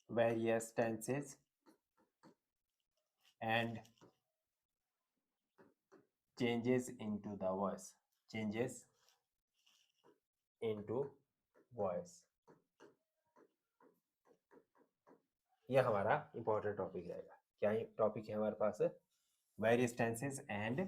various tenses and changes into the voice, changes into voice। ये हमारा important topic रहेगा। क्या टॉपिक है हमारे पास? Various tenses and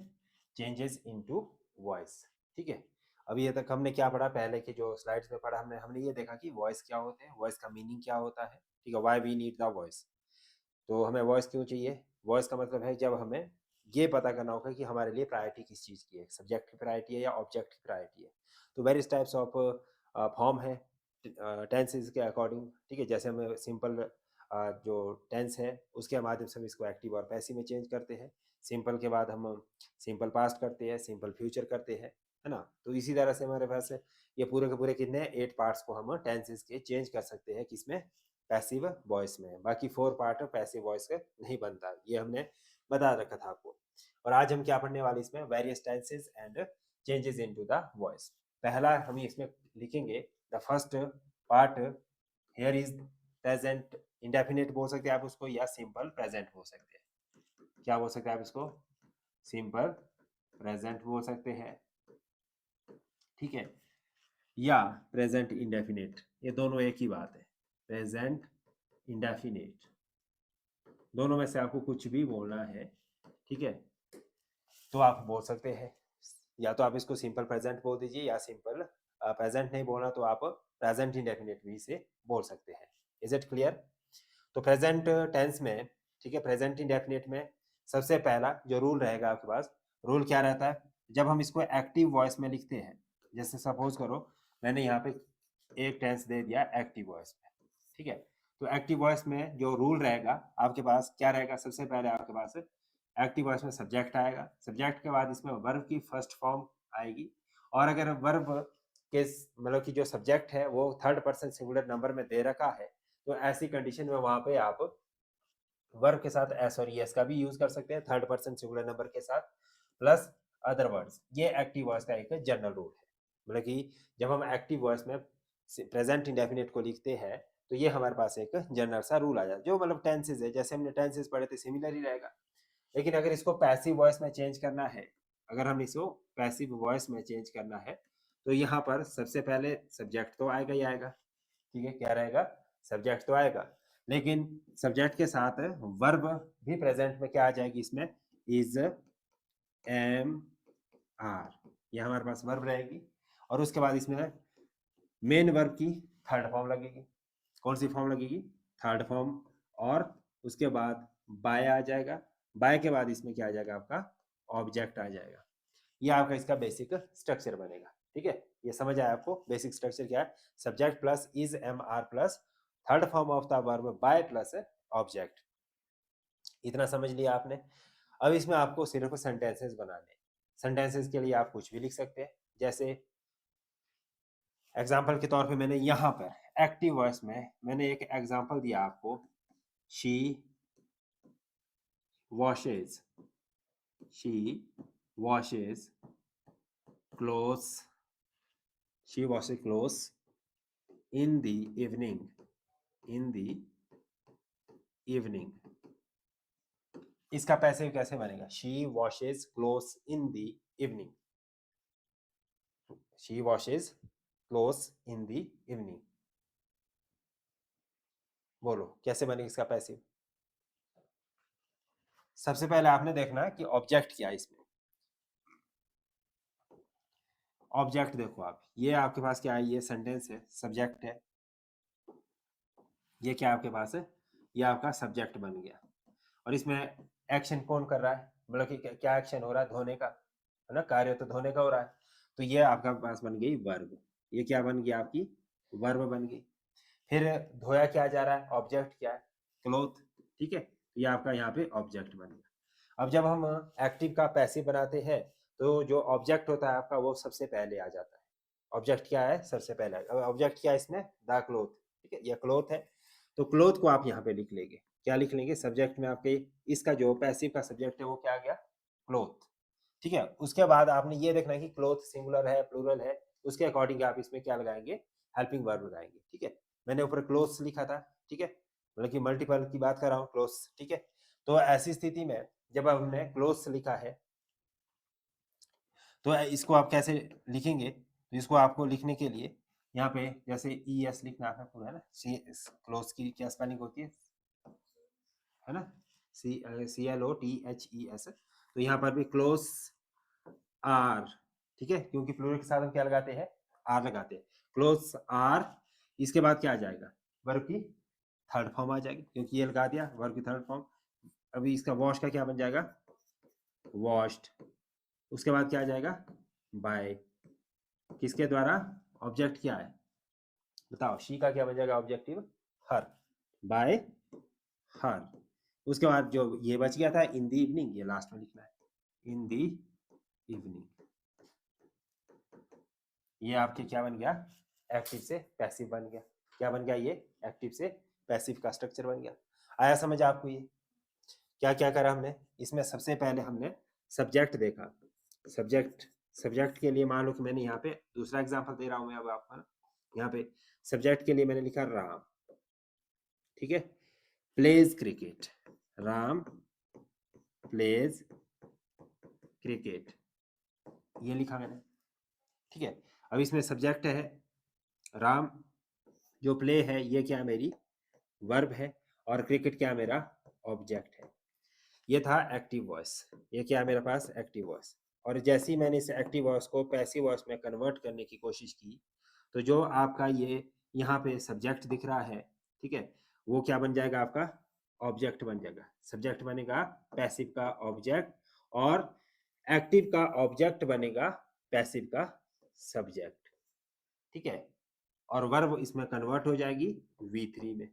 changes into voice. ठीक है, अभी ये तक हमने क्या पढ़ा? पहले की जो स्लाइड्स में पढ़ा हमने ये देखा कि वॉइस क्या होते हैं, वॉइस का मीनिंग क्या होता है। ठीक है, why we need the voice. तो हमें वॉइस क्यों चाहिए? वॉइस का मतलब है जब हमें ये पता करना होगा कि हमारे लिए प्रायोरिटी किस चीज़ की है, सब्जेक्ट की प्रायोरिटी है या ऑब्जेक्ट की प्रायोरिटी है। तो वेरियस टाइप्स ऑफ फॉर्म है टेंसेस के अकॉर्डिंग। ठीक है, जैसे हमें सिंपल जो टेंस है उसके माध्यम से हम इसको एक्टिव और पैसिव में चेंज करते हैं। सिंपल के बाद हम सिंपल पास्ट करते हैं, सिंपल फ्यूचर करते हैं, है ना। तो इसी तरह से हमारे पास ये पूरे के पूरे कितने 8 पार्ट्स को हम टेंसेस के चेंज कर सकते हैं, किसमें? पैसिव वॉइस में। बाकी 4 पार्ट पैसिव वॉइस का नहीं बनता, ये हमने बता रखा था आपको। और आज हम क्या पढ़ने वाले इसमें? Various tenses and changes into the voice. पहला हम इसमें लिखेंगे the first part here is present indefinite बोल सकते हैं आप उसको, या सिंपल प्रेजेंट बोल सकते हैं। क्या बोल सकते हैं आप इसको? सिंपल प्रेजेंट बोल सकते हैं, ठीक है, या प्रेजेंट इंडेफिनिट, ये दोनों एक ही बात है। प्रेजेंट इंडेफिनिट, दोनों में से आपको कुछ भी बोलना है, ठीक है, तो आप बोल सकते हैं। या तो आप इसको सिंपल प्रेजेंट बोल दीजिए, या सिंपल प्रेजेंट नहीं बोलना तो आप प्रेजेंट इंडेफिनिट भी से बोल सकते हैं। Is it clear? तो प्रेजेंट टेंस में, ठीक है, प्रेजेंट इंडेफिनिट में सबसे पहला जो रूल रहेगा आपके पास, रूल क्या रहता है? जब हम इसको एक्टिव वॉइस में लिखते हैं, जैसे सपोज करो मैंने यहाँ पे एक टेंस दे दिया एक्टिव वॉइस में, ठीक है, तो एक्टिव वॉइस में जो रूल रहेगा आपके पास क्या रहेगा? सबसे पहले आपके पास एक्टिव वॉइस में सब्जेक्ट आएगा, सब्जेक्ट के बाद इसमें वर्ब की फर्स्ट फॉर्म आएगी, और अगर वर्ब के मतलब कि जो सब्जेक्ट है वो थर्ड पर्सन सिंगुलर नंबर में दे रखा है, तो ऐसी कंडीशन में वहां पे आप वर्ब के साथ एस और एस का भी यूज कर सकते हैं, थर्ड पर्सन सिंगुलर नंबर के साथ प्लस अदर वर्ड्स। ये एक्टिव वॉइस का एक जनरल रूल है। मतलब कि जब हम एक्टिव वॉइस में प्रेजेंट इंडेफिनिट को लिखते हैं तो ये हमारे पास एक जनरल सा रूल आ जाता है। जो मतलब टेंसेज है, जैसे हमने टेंसेज पढ़े थे सिमिलर ही रहेगा। लेकिन अगर इसको पैसिव वॉइस में चेंज करना है, अगर हम इसको पैसिव वॉइस में चेंज करना है, तो यहाँ पर सबसे पहले सब्जेक्ट तो आएगा ही आएगा, ठीक है, क्या रहेगा? सब्जेक्ट तो आएगा, लेकिन सब्जेक्ट के साथ वर्ब भी प्रेजेंट में क्या आ जाएगी? इसमें इज, एम, आर, ये हमारे पास वर्ब रहेगी। और उसके बाद इसमें मेन वर्ब की थर्ड फॉर्म लगेगी। कौन सी फॉर्म लगेगी? Third form. और उसके बाद बाय आ जाएगा, बाय के बाद इसमें क्या आ जाएगा? आपका ऑब्जेक्ट आ जाएगा। ये आपका इसका बेसिक स्ट्रक्चर बनेगा, ठीक है। ये समझ आया आपको? बेसिक स्ट्रक्चर क्या है? Subject plus is, am, are plus third form of the verb by plus object. इतना समझ लिया आपने। अब इसमें आपको सिर्फ सेंटेंसेस बनाने। सेंटेंसेस के लिए आप कुछ भी लिख सकते हैं, जैसे एग्जाम्पल के तौर पे मैंने यहाँ पर एक्टिव वॉइस में मैंने एक एग्जाम्पल दिया आपको, she washes, she washes clothes, she washes clothes in the evening, in the evening। इसका पैसिव कैसे बनेगा? she washes clothes in the evening, she washes clothes in the evening। बोलो कैसे बनेगा इसका पैसिव? सबसे पहले आपने देखना कि ऑब्जेक्ट क्या है इसमें। ऑब्जेक्ट देखो आप, ये आपके पास क्या है? ये सेंटेंस है, सब्जेक्ट है, ये क्या आपके पास है? ये आपका सब्जेक्ट बन गया। और इसमें एक्शन कौन कर रहा है? मतलब कि क्या एक्शन हो रहा है? धोने का, है ना, कार्य तो धोने का हो रहा है। तो ये आपका पास बन गई वर्ब। ये क्या बन गई? आपकी वर्ब बन गई। फिर धोया क्या जा रहा है? ऑब्जेक्ट क्या है? क्लोथ, ठीक है, ये आपका यहाँ पे ऑब्जेक्ट बन गया। अब जब हम एक्टिव का पैसिव बनाते हैं तो जो ऑब्जेक्ट होता है आपका वो सबसे पहले आ जाता है। ऑब्जेक्ट क्या है? सबसे पहले। ऑब्जेक्ट क्या है इसमें? द क्लोथ, ठीक है, ये क्लोथ है। तो क्लोथ को आप यहाँ पे लिख लेंगे। क्या लिख लेंगे? सब्जेक्ट में आपके इसका जो पैसिव का सब्जेक्ट है वो क्या आ गया? क्लोथ, ठीक है। उसके बाद आपने ये देखना है कि क्लोथ सिंगुलर है प्लूरल है, उसके अकॉर्डिंग आप इसमें क्या लगाएंगे? हेल्पिंग वर्ब लगाएंगे, ठीक है। मैंने ऊपर क्लोथ्स लिखा था, ठीक है, मतलब कि मल्टीपल की बात कर रहा हूँ, क्लोज, ठीक है। तो ऐसी स्थिति में जब हमने क्लोज लिखा है तो इसको आप कैसे लिखेंगे, तो इसको आपको लिखने के लिए यहाँ पे जैसे ई एस लिखना है पूरा, है ना। क्लोज की क्या स्पेलिंग होती है ना, CLOTHES। तो यहाँ पर भी क्लोज आर, ठीक है, क्योंकि प्लूरल के साथ हम क्या लगाते हैं, आर लगाते हैं। क्लोज आर, इसके बाद क्या आ जाएगा, वर्ब की थर्ड फॉर्म आ जाएगी, क्योंकि ये लगा दिया वर्ब की थर्ड फॉर्म। अभी इसका वॉश का क्या बन जाएगा, वॉश्ड। उसके बाद क्या आ जाएगा, बाय, किसके द्वारा, ऑब्जेक्ट क्या है बताओ, शी का क्या बन जाएगा ऑब्जेक्टिव, हर, बाय हर। उसके बाद जो ये बच गया था इन दी इवनिंग, ये लास्ट में लिखना है, इन दी इवनिंग। ये आपके क्या बन गया, एक्टिव से पैसिव बन गया। क्या बन गया, ये एक्टिव से पैसिव का स्ट्रक्चर बन गया। आया समझ आपको। ये क्या क्या करा हमने इसमें, सबसे पहले हमने सब्जेक्ट देखा। सब्जेक्ट के लिए मान लो कि मैंने यहाँ पे दूसरा एग्जांपल दे रहा हूँ मैं अब आपको ना, यहाँ पे सब्जेक्ट के लिए मैंने लिखा राम, ठीक है, pledge cricket, Ram pledge cricket, ये लिखा मैंने, ठीक है। अब इसमें सब्जेक्ट है राम, जो प्ले है ये क्या है, मेरी वर्ब है, और क्रिकेट क्या मेरा ऑब्जेक्ट है। ये था एक्टिव वॉइस, ये क्या है मेरे पास, एक्टिव वॉइस। और जैसे ही मैंने इस एक्टिव वॉइस को पैसिव वॉइस में कन्वर्ट करने की कोशिश की, तो जो आपका ये यहाँ पे सब्जेक्ट दिख रहा है, ठीक है, वो क्या बन जाएगा, आपका ऑब्जेक्ट बन जाएगा। सब्जेक्ट बनेगा पैसिव का ऑब्जेक्ट, और एक्टिव का ऑब्जेक्ट बनेगा पैसिव का सब्जेक्ट, ठीक है। और वर्ब इसमें कन्वर्ट हो जाएगी V3 में,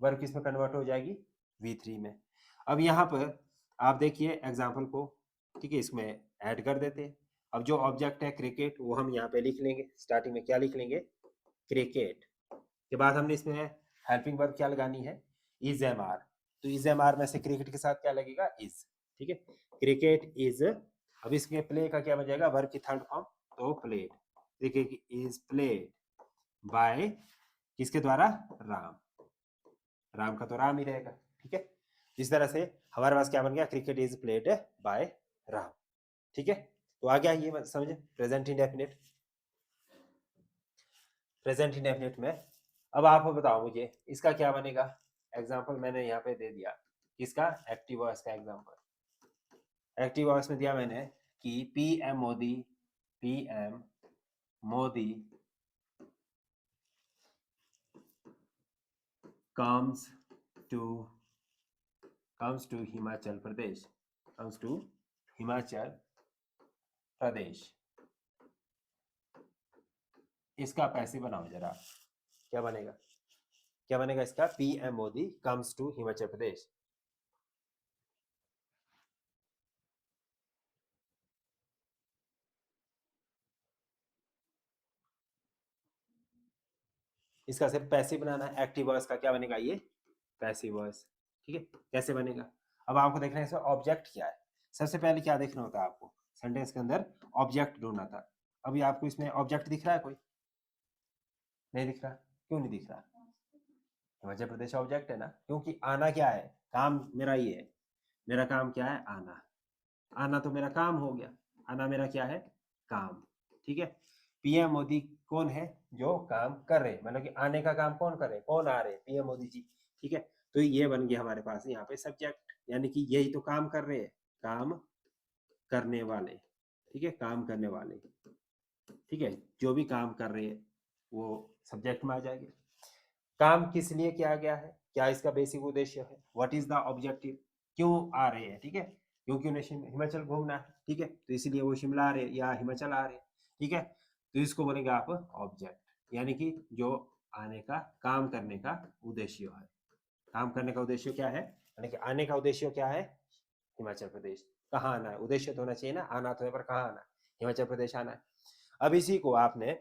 वर्ब किसमें कन्वर्ट हो जाएगी, V3 में। अब यहाँ पर आप देखिए एग्जाम्पल को, ठीक है, इसमें ऐड कर देते हैं। अब जो ऑब्जेक्ट है क्रिकेट, वो हम यहाँ पे लिख लेंगे, स्टार्टिंग में क्या लिख लेंगे, क्रिकेट। के बाद हमने इसमें हेल्पिंग वर्ब क्या लगानी है, इज एम आर। तो इज एम आर में से क्रिकेट के साथ क्या लगेगा, इज, ठीक है, क्रिकेट इज। अब इसके प्ले का क्या बन जाएगा, वर्ब की थर्ड फॉर्म, तो played, cricket is played by, किसके द्वारा, राम, राम का तो राम ही रहेगा, ठीक है। इस तरह से हमारे पास क्या बन गया, cricket is played by Ram, ठीक है। तो आ गया ये समझे, प्रेजेंट इंडेफिनिट। प्रेजेंट इंडेफिनिट में अब आप बताओ मुझे इसका क्या बनेगा। एग्जांपल मैंने यहाँ पे दे दिया, किसका, एक्टिव वॉइस का एग्जांपल। एक्टिव वॉइस में दिया मैंने कि PM Modi comes to Himachal Pradesh, comes to Himachal Pradesh. इसका पैसे बनाओ जरा, क्या बनेगा, क्या बनेगा इसका, PM Modi comes to Himachal Pradesh. इसका सिर्फ पैसिव बनाना है, एक्टिव वॉइस का क्या बनेगा, ये पैसिव वॉइस, ठीक है। कैसे बनेगा, अब आपको देखना है इसमें ऑब्जेक्ट क्या है। सबसे पहले क्या देखना होता है आपको, सेंटेंस के अंदर ऑब्जेक्ट ढूंढना था। अभी आपको इसमें ऑब्जेक्ट दिख रहा है, कोई नहीं दिख रहा, क्यों नहीं दिख रहा, हिमाचल प्रदेश ऑब्जेक्ट है ना, क्योंकि आना क्या है, काम मेरा ये है, मेरा काम क्या है, आना, आना तो मेरा काम हो गया, आना मेरा क्या है, काम, ठीक है। पीएम मोदी कौन है, जो काम कर रहे, मतलब कि आने का काम कौन कर रहे, कौन आ रहे, पीएम मोदी जी, ठीक है। तो ये बन गया हमारे पास यहाँ पे सब्जेक्ट, यानी कि यही तो काम कर रहे हैं, काम करने वाले, ठीक है, काम करने वाले, ठीक है, जो भी काम कर रहे हैं वो सब्जेक्ट में आ जाएंगे। काम किस लिए किया गया है, क्या इसका बेसिक उद्देश्य है, व्हाट इज द ऑब्जेक्टिव, क्यों आ रहे हैं, ठीक है, क्योंकि उन्हें हिमाचल घूमना है, ठीक है, तो इसीलिए वो शिमला आ रहे हैं या हिमाचल आ रहे हैं, ठीक है। तो इसको बोलेंगे आप ऑब्जेक्ट, यानी कि जो आने का, काम करने का उद्देश्य है। काम करने का उद्देश्य क्या है, यानी कि आने का उद्देश्य क्या है, हिमाचल प्रदेश। कहाँ आना है, उद्देश्य तो होना चाहिए ना, आना तो है पर कहाँ आना है, हिमाचल प्रदेश आना है। अब इसी को आपने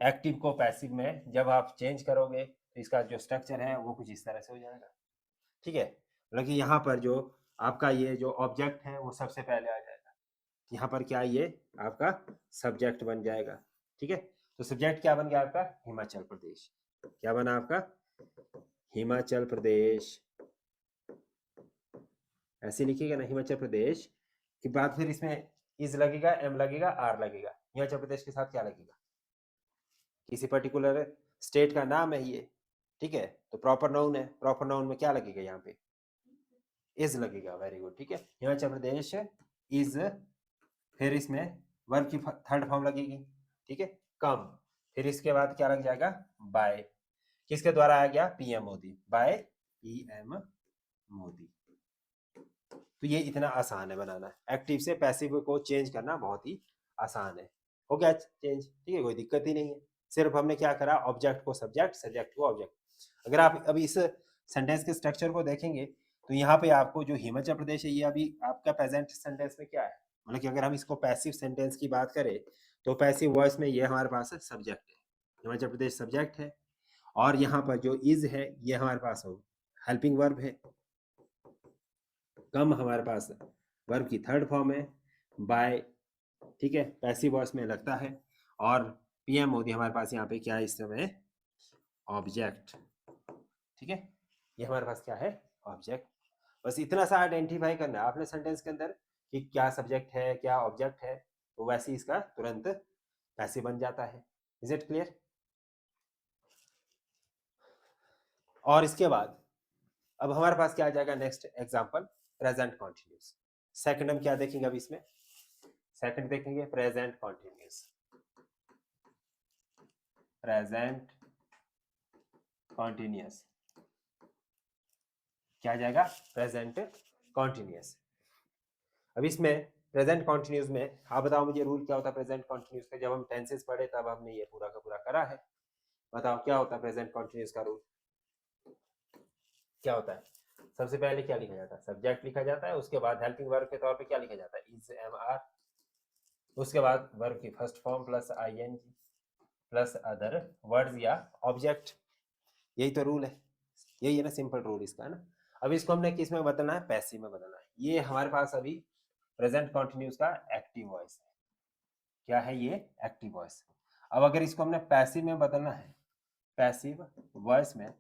एक्टिव को पैसिव में जब आप चेंज करोगे तो इसका जो स्ट्रक्चर है वो कुछ इस तरह से हो जाएगा, ठीक है। मतलब कि यहाँ पर जो आपका ये जो ऑब्जेक्ट है वो सबसे पहले आ जाएगा, यहाँ पर क्या ये आपका सब्जेक्ट बन जाएगा, ठीक है। तो सब्जेक्ट क्या बन गया आपका, हिमाचल प्रदेश, क्या बना आपका, हिमाचल प्रदेश, ऐसे लिखिएगा ना, हिमाचल प्रदेश के बाद फिर इसमें इज लगेगा, एम लगेगा, आर लगेगा। हिमाचल प्रदेश के साथ क्या लगेगा? किसी पर्टिकुलर स्टेट का नाम है ये, ठीक है, तो प्रॉपर नाउन है, प्रॉपर नाउन में क्या लगेगा? यहाँ पे इज लगेगा। वेरी गुड, ठीक है, हिमाचल प्रदेश इज, फिर इसमें वर्ब की थर्ड फॉर्म लगेगी, ठीक है, कम, फिर इसके बाद क्या लग जाएगा? बाय, किसके द्वारा आया गया? PM Modi, by PM Modi. तो ये इतना आसान है बनाना, एक्टिव से पैसिव को चेंज करना बहुत ही आसान है। हो गया चेंज, ठीक है, कोई दिक्कत ही नहीं है। सिर्फ हमने क्या करा? ऑब्जेक्ट को सब्जेक्ट, सब्जेक्ट को ऑब्जेक्ट। अगर आप अभी इस सेंटेंस के स्ट्रक्चर को देखेंगे तो यहाँ पे आपको जो हिमाचल प्रदेश है ये अभी आपका प्रेजेंट सेंटेंस में क्या है, मतलब कि अगर हम इसको पैसिव सेंटेंस की बात करें तो पैसिव वॉइस में ये हमारे पास सब्जेक्ट है, हिमाचल प्रदेश सब्जेक्ट है, और यहाँ पर जो इज है ये हमारे पास हेल्पिंग वर्ब है, कम हमारे पास वर्ब की थर्ड फॉर्म है, बाय, ठीक है, पैसिव वॉइस में लगता है, और पीएम मोदी हमारे पास यहाँ पे क्या है इस समय? ऑब्जेक्ट, ठीक है, ये हमारे पास क्या है? ऑब्जेक्ट। बस इतना सा आइडेंटिफाई करना है आपने सेंटेंस के अंदर कि क्या सब्जेक्ट है, क्या ऑब्जेक्ट है, तो वैसे इसका तुरंत पैसिव बन जाता है। Is it clear? और इसके बाद अब हमारे पास क्या आ जाएगा? Next example, present continuous. Second हम क्या देखेंगे अब इसमें? सेकंड देखेंगे प्रेजेंट कॉन्टिन्यूस, प्रेजेंट कॉन्टिन्यूस क्या आ जाएगा? Present continuous. अब इसमें प्रेजेंट कॉन्टिन्यूस में आप बताओ मुझे रूल क्या होता है प्रेजेंट कॉन्टिन्यूस का? जब हम टेंसेस पढ़े तब हमने ये पूरा का पूरा करा है। बताओ क्या होता है प्रेजेंट कॉन्टिन्यूस का रूल? क्या होता है? सबसे पहले क्या लिखा जाता है? सब्जेक्ट लिखा जाता है, उसके बाद हेल्पिंग वर्ब के तौर पे क्या लिखा जाता है? इज, एम, आर, उसके बाद वर्ब की first form plus ING plus other words या ऑब्जेक्ट। यही तो रूल है, यही है ना सिंपल रूल इसका, है ना। अब इसको हमने किस में बदलना है? पैसिव में बदलना है। ये हमारे पास अभी प्रेजेंट कॉन्टिन्यूस का एक्टिव वॉइस है। क्या है ये? Active voice. अब अगर इसको हमने पैसिव में बदलना है, पैसिव वॉइस में,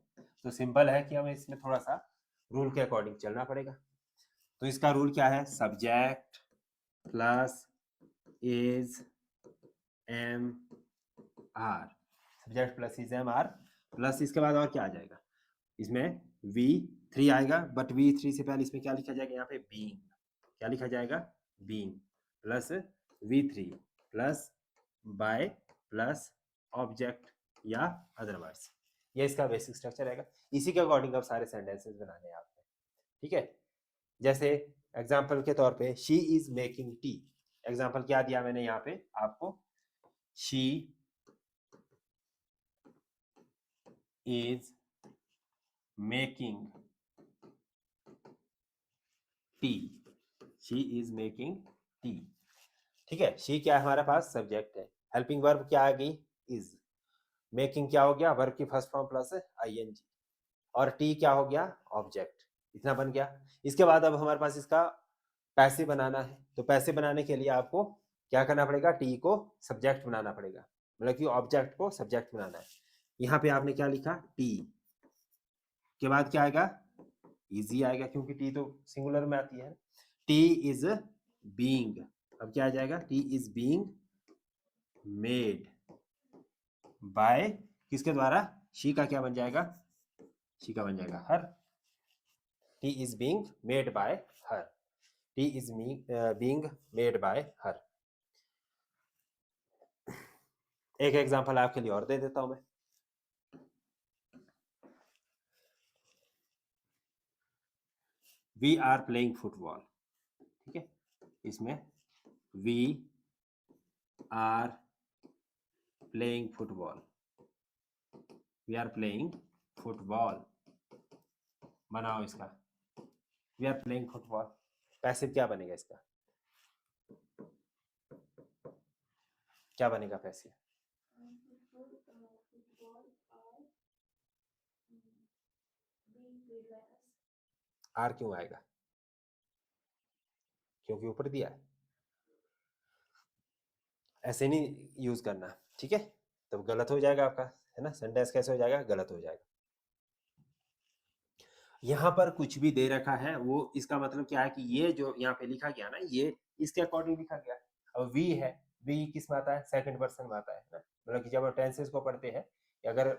तो सिंपल है कि हमें इसमें थोड़ा सा रूल के अकॉर्डिंग चलना पड़ेगा। तो इसका रूल क्या है? Subject plus is, am, are, subject plus is, am, are, plus इसके बाद और क्या आ जाएगा? इसमें V3 आएगा, बट V3 से पहले इसमें क्या लिखा जाएगा? यहाँ पे बीइंग, क्या लिखा जाएगा? Being, plus V3 plus by plus object या अदरवाइज। ये इसका बेसिक स्ट्रक्चर रहेगा। इसी के अकॉर्डिंग अब सारे सेंटेंसेस बनाने हैं आपने, ठीक है। जैसे एग्जाम्पल के तौर पे she is making tea, example क्या दिया मैंने यहाँ पे आपको? She is making tea, she is making tea, ठीक है। शी क्या है हमारे पास? सब्जेक्ट है, हेल्पिंग वर्ब क्या आ गई? इज, मेकिंग क्या हो गया? वर्ब की फर्स्ट फॉर्म प्लस आईएनजी, और टी क्या हो गया? ऑब्जेक्ट। इतना बन गया। इसके बाद अब हमारे पास इसका पैसिव बनाना है, तो पैसिव बनाने के लिए आपको क्या करना पड़ेगा? टी को सब्जेक्ट बनाना पड़ेगा, मतलब कि ऑब्जेक्ट को सब्जेक्ट बनाना है। यहाँ पे आपने क्या लिखा? टी के बाद क्या आएगा? इजी आएगा, क्योंकि टी तो सिंगुलर में आती है। टी इज बीइंग, अब क्या आ जाएगा? T is being made bye, किसके द्वारा? शी का क्या बन जाएगा? शी का बन जाएगा her. Tea is being made by her, tea is being made by her. एक एग्जांपल आपके लिए और दे देता हूं मैं। वी आर प्लेइंग फुटबॉल, ठीक है, इसमें we are playing football, we are playing football, बनाओ इसका, we are playing football. Passive क्या बनेगा इसका? क्या बनेगा पैसिव? आर क्यों आएगा? क्योंकि ऊपर दिया है, ऐसे नहीं यूज करना, ठीक है, तो गलत हो जाएगा आपका, है ना, सेंटेंस कैसे हो जाएगा? गलत हो जाएगा। यहाँ पर कुछ भी दे रखा है वो इसका मतलब क्या है कि ये जो यहाँ पे लिखा गया ना ये इसके अकॉर्डिंग लिखा गया। अब वी है, वी किस में आता है, सेकंड पर्सन में आता है ना, मतलब कि जब हम टेंसेस को पढ़ते हैं अगर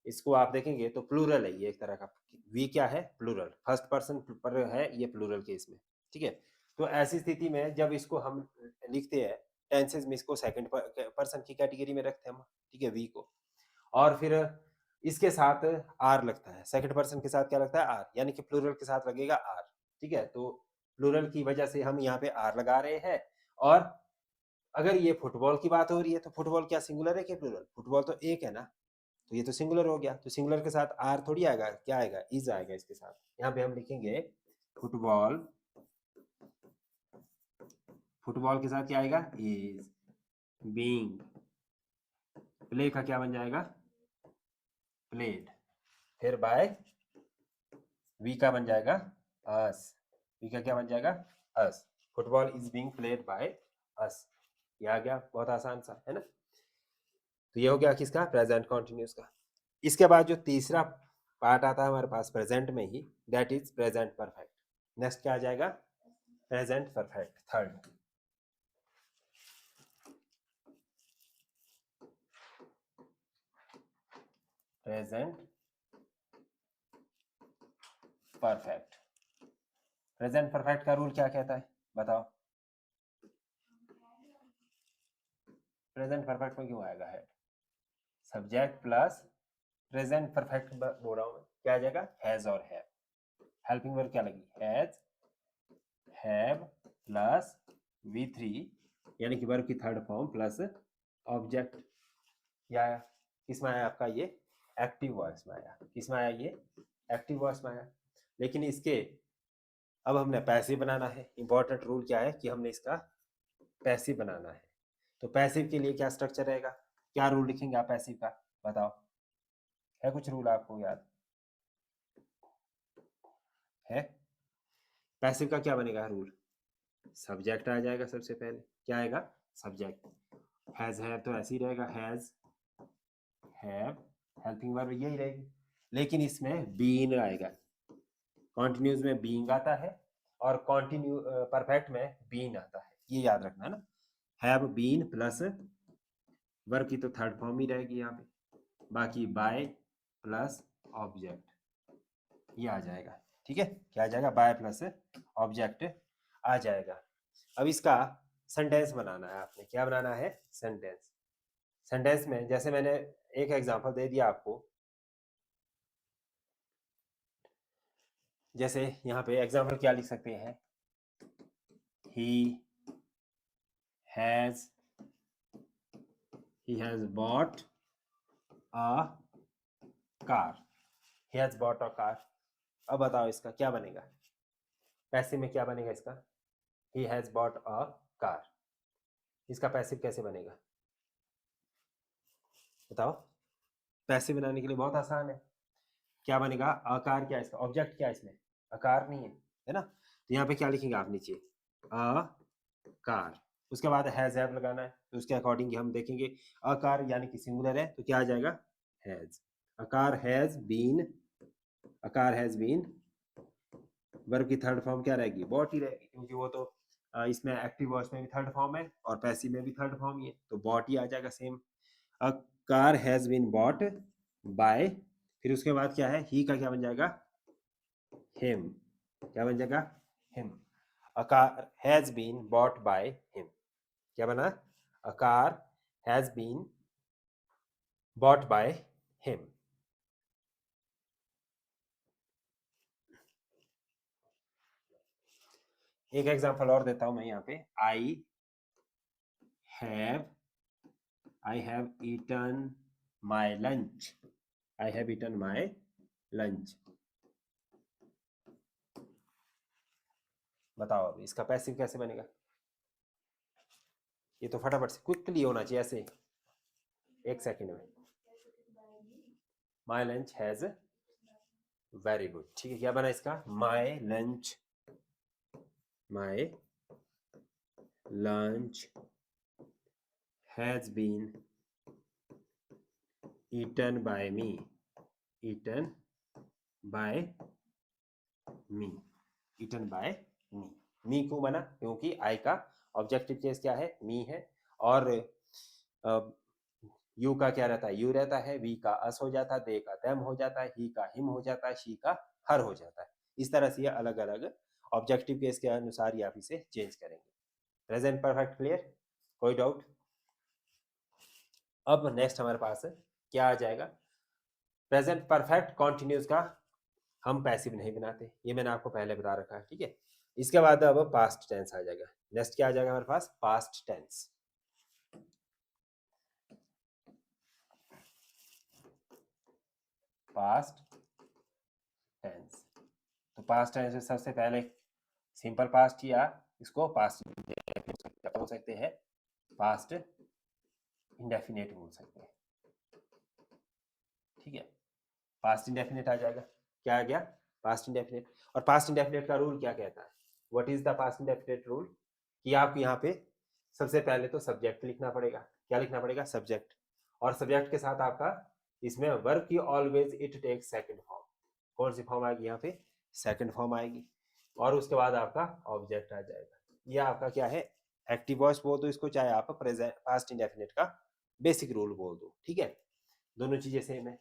इसको आप देखेंगे तो प्लूरल है ये एक तरह का। वी क्या है, प्लूरल, फर्स्ट पर्सन पर है ये प्लूरल केस में, ठीक है। तो ऐसी स्थिति में जब इसको हम लिखते हैं टेंसेस में, इसको सेकंड पर्सन की कैटेगरी में रखते हैं हम, ठीक है, वी को। और फिर इसके साथ आर लगता है, सेकंड पर्सन के साथ क्या लगता है, आर, यानी कि प्लूरल के साथ लगेगा आर, ठीक है। तो प्लूरल की वजह से हम यहाँ पे आर लगा रहे हैं। और अगर ये फुटबॉल की बात हो रही है तो फुटबॉल क्या सिंगुलर है क्या प्लूरल, फुटबॉल तो एक है ना, तो ये तो सिंगुलर हो गया, तो सिंगुलर के साथ आर थोड़ी आएगा, क्या आएगा, इज आएगा इसके साथ। यहाँ पे हम लिखेंगे फुटबॉल, फुटबॉल के साथ क्या आएगा, इज बीइंग, प्ले का क्या बन जाएगा, प्लेड, फिर बाय वी का बन जाएगा अस, वी का क्या बन जाएगा, us, football is being played by us. ये आ गया, बहुत आसान सा है ना। तो ये हो गया किसका, प्रेजेंट कॉन्टिन्यूस का। इसके बाद जो तीसरा पार्ट आता है हमारे पास प्रेजेंट में ही, that is present perfect. Next क्या आ जाएगा, present perfect, third. Present perfect, present perfect का रूल क्या कहता है बताओ, प्रेजेंट परफेक्ट में क्यों आएगा है, सब्जेक्ट प्लस प्रेजेंट परफेक्ट बोल रहा हूं मैं, क्या आ जाएगा, हैज और हैव, हेल्पिंग वर्ब क्या लगी, हैज, हैव प्लस V3, यानी कि वर्ब की थर्ड फॉर्म प्लस ऑब्जेक्ट। क्या आया, किस में आया आपका ये, एक्टिव वॉइस में आया, किस में आया ये, एक्टिव वॉइस में आया। लेकिन इसके अब हमने पैसिव बनाना है, इंपॉर्टेंट रूल क्या है कि हमने इसका पैसिव बनाना है। तो पैसिव के लिए क्या स्ट्रक्चर रहेगा, क्या रूल लिखेंगे आप पैसिव का, बताओ, है कुछ रूल आपको याद है, पैसिव का क्या बनेगा रूल, सब्जेक्ट आ जाएगा सबसे पहले, क्या आएगा, सब्जेक्ट, हैज हैव तो ऐसे ही रहेगा, हैज हैव, हेल्पिंग वर्ब यही रहेगी, लेकिन इसमें बीन आएगा, कॉन्टिन्यूज में बीइंग आता है और कॉन्टिन्यू परफेक्ट में बीन आता है, ये याद रखना है ना। हैव बीन प्लस वर्ब की तो थर्ड फॉर्म ही रहेगी यहाँ पे, बाकी बाय प्लस ऑब्जेक्ट, ये आ जाएगा, ठीक है, क्या आ जाएगा, बाय प्लस ऑब्जेक्ट आ जाएगा। अब इसका सेंटेंस बनाना है आपने, क्या बनाना है, सेंटेंस। सेंटेंस में जैसे मैंने एक एग्जांपल दे दिया आपको, जैसे यहाँ पे एग्जांपल क्या लिख सकते हैं, he has bought a car, he has bought a car। अब बताओ इसका क्या बनेगा, पैसिव में क्या बनेगा इसका, he has bought a car, इसका पैसिव कैसे बनेगा बताओ, पैसिव बनाने के लिए बहुत आसान है, क्या बनेगा, आकार क्या है इसका, ऑब्जेक्ट क्या है इसमें, आकार नहीं है ना, तो यहाँ पे क्या लिखेंगे आप नीचे, अ कार, उसके बाद हैज हैव लगाना है, तो उसके अकॉर्डिंग हम देखेंगे, अकार यानी कि सिंगुलर है तो क्या आ जाएगा, हैज, अकार हैज बीन, अकार हैज बीन, वर्ब की थर्ड फॉर्म क्या रहेगी, बॉट ही रहेगी, क्योंकि वो तो इसमें एक्टिव वॉइस में भी थर्ड फॉर्म है और पैसिव में भी थर्ड फॉर्म ही है, तो बॉट ही आ जाएगा सेम। A car has been bought by, फिर उसके बाद क्या है, ही का क्या बन जाएगा, हिम, क्या बन जाएगा, him, a car has been bought by him, क्या बना, a car has been bought by him. एक एग्जांपल और देता हूं मैं यहाँ पे, have I have eaten my lunch, I have eaten my lunch। बताओ अब इसका पैसिव कैसे बनेगा, ये तो फटाफट से क्विकली होना चाहिए ऐसे, एक सेकंड में, my lunch has, very good, ठीक है, क्या बना इसका, my lunch, my lunch has been eaten by me, eaten by me, eaten by me. Me क्यों बना? क्योंकि आई का ऑब्जेक्टिव केस क्या है? मी है, और यू का क्या रहता है? यू रहता है, वी का अस हो जाता है, दे का देम हो जाता है, ही का हिम हो जाता है, शी का हर हो जाता है। इस तरह से ये अलग अलग ऑब्जेक्टिव केस के अनुसार ही आप इसे चेंज करेंगे। Present perfect clear? कोई डाउट? अब नेक्स्ट हमारे पास क्या आ जाएगा? प्रेजेंट परफेक्ट कॉन्टिन्यूस का हम पैसिव नहीं बनाते, ये मैंने आपको पहले बता रखा है, ठीक है। इसके बाद अब पास्ट टेंस आ जाएगा। नेक्स्ट क्या आ जाएगा हमारे पास? Past tense. पास्ट टेंस, तो पास्ट टेंस में सबसे पहले सिंपल पास्ट, या इसको पास्ट बोल सकते हैं, पास्ट इंडेफिनिट बोल सकते हैं, ठीक है। पास्ट इंडेफिनिट आ जाएगा। क्या आ गया? Past indefinite. और पास्ट इंडेफिनिट का रूल क्या कहता है? What is the past indefinite rule? कि आपको यहाँ पे सबसे पहले तो सब्जेक्ट लिखना पड़ेगा। क्या लिखना पड़ेगा? सब्जेक्ट। और सब्जेक्ट के साथ आपका इसमें वर्ब की always it takes second form. कौन सी फॉर्म आएगी यहाँ पे? सेकंड फॉर्म आएगी। और उसके बाद आपका ऑब्जेक्ट आ जाएगा। ये आपका क्या है? एक्टिव वॉइस बोल दो इसको, चाहे आप प्रेजेंट पास्ट इंडेफिनिट का बेसिक रूल बोल दो, ठीक है। दोनों चीजें सेम है।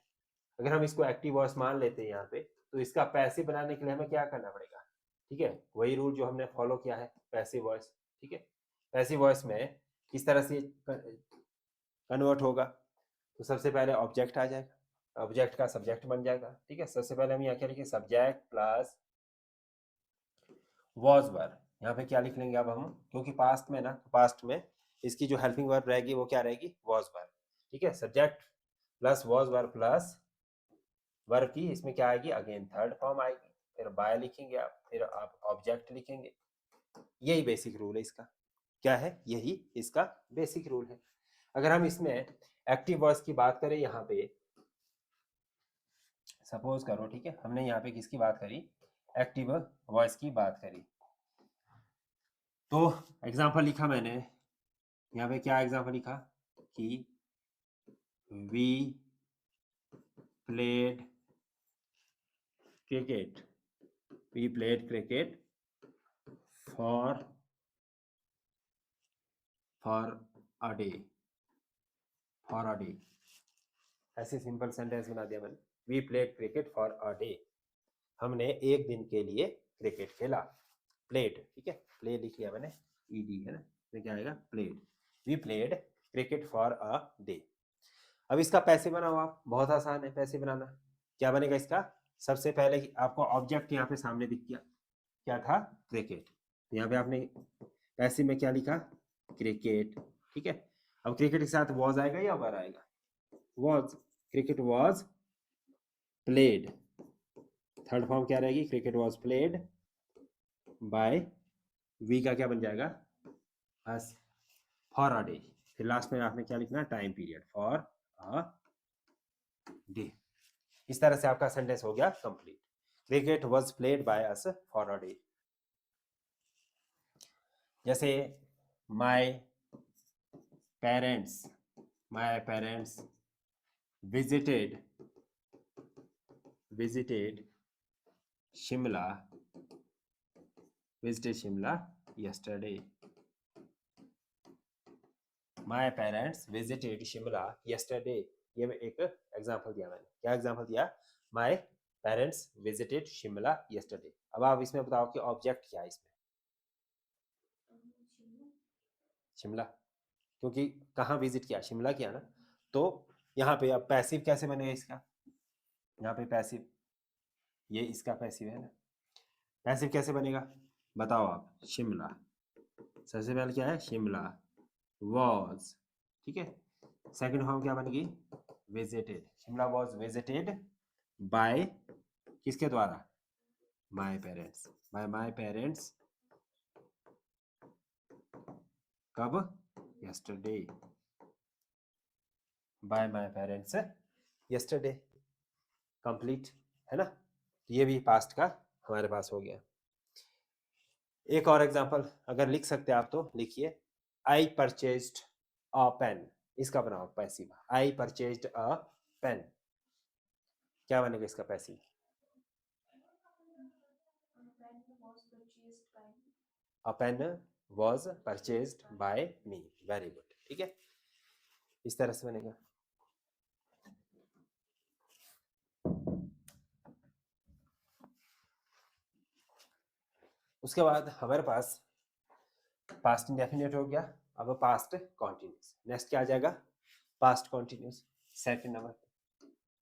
अगर हम इसको एक्टिव वॉइस मान लेते हैं यहाँ पे, तो इसका पैसिव बनाने के लिए हमें क्या करना पड़ेगा? ठीक है, वही रूल जो हमने फॉलो किया है, पैसिव वॉइस, ठीक है। पैसिव वॉइस में किस तरह से कन्वर्ट होगा? तो सबसे पहले ऑब्जेक्ट आ जाएगा, ऑब्जेक्ट का सब्जेक्ट बन जाएगा, ठीक है। सबसे पहले हम यहाँ क्या लिखें? Subject plus was verb. यहाँ पे क्या लिख लेंगे अब हम? क्योंकि पास्ट में ना, पास्ट में इसकी जो हेल्पिंग वर्ब रहेगी वो क्या रहेगी? वॉज वर्ब, ठीक है। Subject plus was verb plus verb की इसमें क्या आएगी? अगेन थर्ड फॉर्म आएगी। फिर बाय लिखेंगे आप, फिर आप ऑब्जेक्ट लिखेंगे। यही बेसिक रूल है इसका। क्या है? यही इसका बेसिक रूल है। अगर हम इसमें एक्टिव वॉइस की बात करें, यहाँ पे सपोज करो, ठीक है, हमने यहाँ पे किसकी बात करी? एक्टिव वॉइस की बात करी। तो एग्जांपल लिखा मैंने यहाँ पे, क्या एग्जांपल लिखा? कि we played cricket, we played cricket for a day, for a day. ऐसे सिंपल सेंटेंस बना दिया मैंने। We played cricket for a day, हमने एक दिन के लिए क्रिकेट खेला। प्लेड, ठीक है, प्ले लिख लिया मैंने, ईडी है ना, तो क्या आएगा? Played. We played cricket for a day. अब इसका पैसे बनाओ आप, बहुत आसान है पैसे बनाना। क्या बनेगा इसका? सबसे पहले आपको ऑब्जेक्ट यहाँ पे सामने दिख गया, क्या था? क्रिकेट। यहाँ पे आपने पैसे में क्या लिखा? क्रिकेट, ठीक है। अब क्रिकेट के साथ वॉज आएगा या वर आएगा? Was. Cricket was played, third form क्या रहेगी? Cricket was played by, we का क्या बन जाएगा? Us, for a day. फिर लास्ट में आपने क्या लिखना? Time period, for a day. इस तरह से आपका सेंटेंस हो गया complete. Cricket was played by us for a day. जैसे my parents, my parents visited Shimla, visited Shimla yesterday. My parents visited Shimla yesterday. ये एक एग्जांपल दिया मैंने। क्या एग्जांपल दिया? My parents visited Shimla yesterday. अब आप इसमें बताओ कि ऑब्जेक्ट क्या है इसमें? शिमला, क्योंकि कहाँ विजिट किया? शिमला किया ना। तो यहाँ पे अब पैसिव कैसे बनेगा इसका? यहाँ पे पैसिव, ये इसका पैसिव है ना। पैसिव कैसे बनेगा बताओ आप? शिमला, सबसे पहले क्या है? शिमला वॉज, ठीक है। सेकंड फॉर्म क्या बनेगी? Visited. Shimla was visited by किसके द्वारा? My parents, by my parents. कब? Yesterday, by my parents yesterday. Complete है ना। ये भी पास्ट का हमारे पास हो गया। एक और एग्जांपल अगर लिख सकते आप तो लिखिए। आई परचेज्ड अ पेन, इसका बनाओ passive. I purchased a pen, क्या बनेगा इसका passive? A pen was purchased by me. Very good, ठीक है, इस तरह से बनेगा। उसके बाद हमारे पास पास्ट इंडेफिनिट हो गया, अब पास्ट कॉन्टिन्यूस। नेक्स्ट क्या आ जाएगा? Past continuous. Second number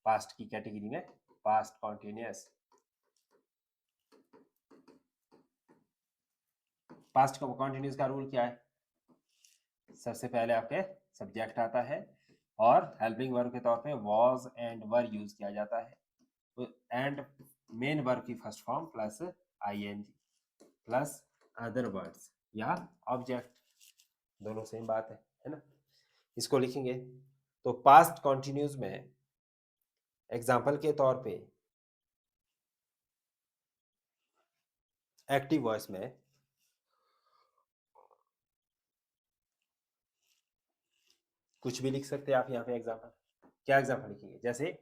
past की कैटेगरी में पास्ट कॉन्टिन्यूस। पास्ट कॉन्टिन्यूस का रूल क्या है? सबसे पहले आपके सब्जेक्ट आता है और हेल्पिंग वर्ब के तौर पे वॉज एंड वर यूज किया जाता है, एंड मेन वर्ब की first form plus ING plus other words या ऑब्जेक्ट, दोनों सेम बात है ना। इसको लिखेंगे तो पास्ट कॉन्टिन्यूस में एग्जाम्पल के तौर पे एक्टिव वॉइस में कुछ भी लिख सकते हैं आप यहाँ पे एग्जाम्पल। क्या एग्जाम्पल लिखेंगे? जैसे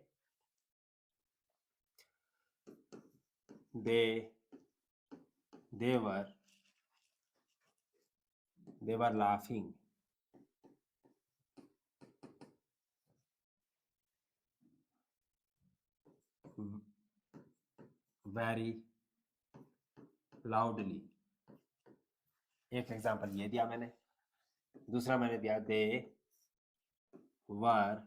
they were laughing very loudly। एक एग्जाम्पल ये दिया मैंने। दूसरा मैंने दिया दे वर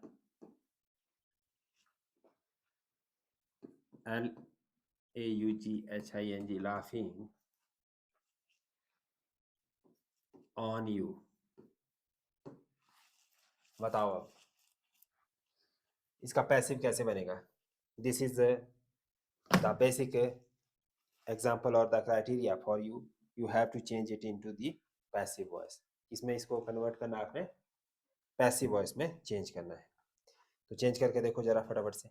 LAUGHING laughing on you। बताओ अब इसका पैसिव कैसे बनेगा? This is the basic example और the criteria for you, you have to change it into the passive voice. इसमें इसको कन्वर्ट करना आपने पैसिव वॉइस में चेंज करना है। तो चेंज करके देखो जरा फटाफट से।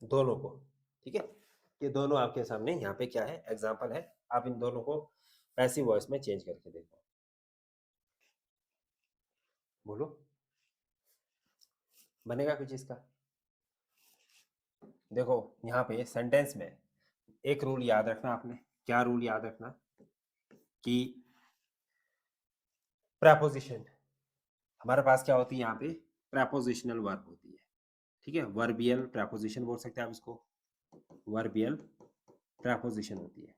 दोनों को, ठीक है, ये दोनों आपके सामने यहाँ पे क्या है? एग्जाम्पल है। आप इन दोनों को पैसिव वॉइस में चेंज करके देखो। बोलो, बनेगा कुछ इसका? देखो यहाँ पे सेंटेंस में एक रूल याद रखना आपने। क्या रूल याद रखना? कि प्रेपोजिशन हमारे पास क्या होती है यहाँ पे? प्रेपोजिशनल वर्ब होती है, ठीक है। वर्बियल प्रेपोजिशन बोल सकते हैं आप इसको। वर्बियल प्रेपोजिशन होती है।